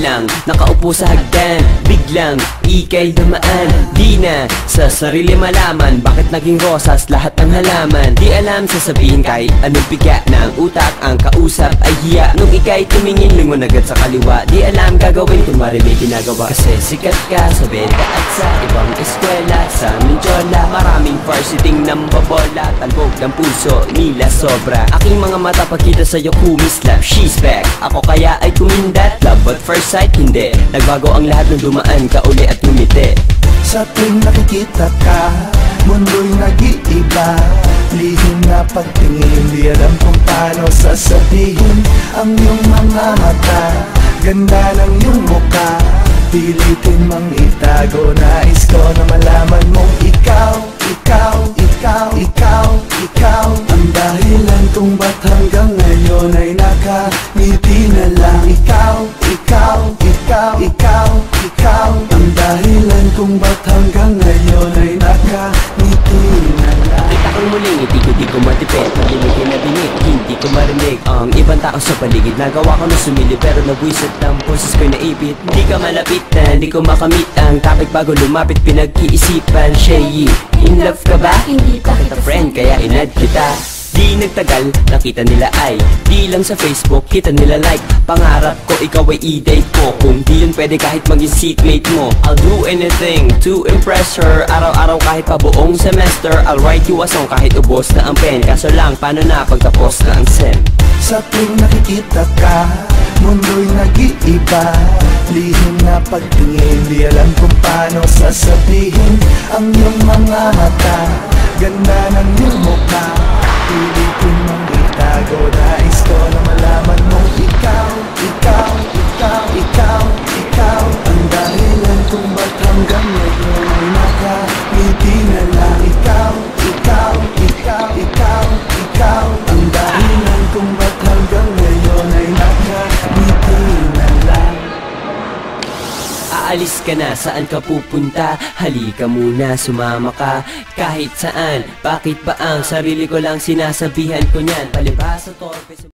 lang nakaupo sa hagdan, biglang ikay dumaan. Di na sa sarili malaman bakit naging rosas lahat ng halaman. Di alam sasabihin kahit anong biga ng utak, ang kausap ay hiya. Nung ikay tumingin lingon agad sa kaliwa. Di alam gagawin kung mari may ginagawa, kasi sikat ka sa benta at sa ibang eskwela. Sa Mindiola maraming varsiting nambabola, talbog ng puso nila sobra. Aking mga mata pagkita sa'yo kumislap, she's back. Ako kaya ay kumindat, love at first sight hindi. Nagbago ang lahat nung dumaan ka uli at ngumiti. Sa tuwing nakikita ka, mundo'y nag-iiba. Lihim na pagtingin, di alam kung paano sasabihin. Ang iyong mga mata, ganda ng iyong mukha. Pilitin mang itago, nais ko na malaman mong ikaw, ikaw, ikaw, ikaw, ikaw ang dahilan kung ba't hanggang ngayon ay nakangiti na lang. Ikaw, ikaw, ikaw, ikaw, ikaw ang dahilan kung ba't hanggang ngayon ay nakangiti na lang. Kita kong muling ngiti ko, di ko matipid. Paglinigin na dinig, hindi ko marinig ang ibang tao sa paligid. Nagawa ko na sumili pero nabwisit ang boses ko'y naipit. Di ka malapit na, di ko makamit ang topic bago lumapit. Pinag-iisipan, Shay, in love ka ba? Hindi pa kita friend kaya inad kita. Di nagtagal, nakita nila ay di lang sa Facebook, kita nila like. Pangarap ko ikaw ay i-date ko, kung di yun pwede kahit maging seatmate mo. I'll do anything to impress her. Araw-araw kahit pa buong semester, I'll write you a song kahit ubos na ang pen. Kaso lang, paano na pagtapos na ang sem? Sa tuwing nakikita ka, mundo'y nag-iiba. Lihim na pagtingin, di alam kung paano sasabihin. Ang iyong mga mata, ganda ng iyong mukha. Pilitin mong itago, nais ko na malaman mong ikaw, ikaw, ikaw, ikaw, ikaw ang dahilan kung ba't hanggang ngayon ay nakangiti na lang. Ikaw, ikaw, ikaw, ikaw, ikaw ang dahilan kung ba't hanggang ngayon ay nakangiti na lang. Aalis ka na, saan ka pupunta? Halika muna, sumama ka kahit saan. Bakit ba ang sarili ko lang sinasabihan ko niyan? Palibhasa torpe.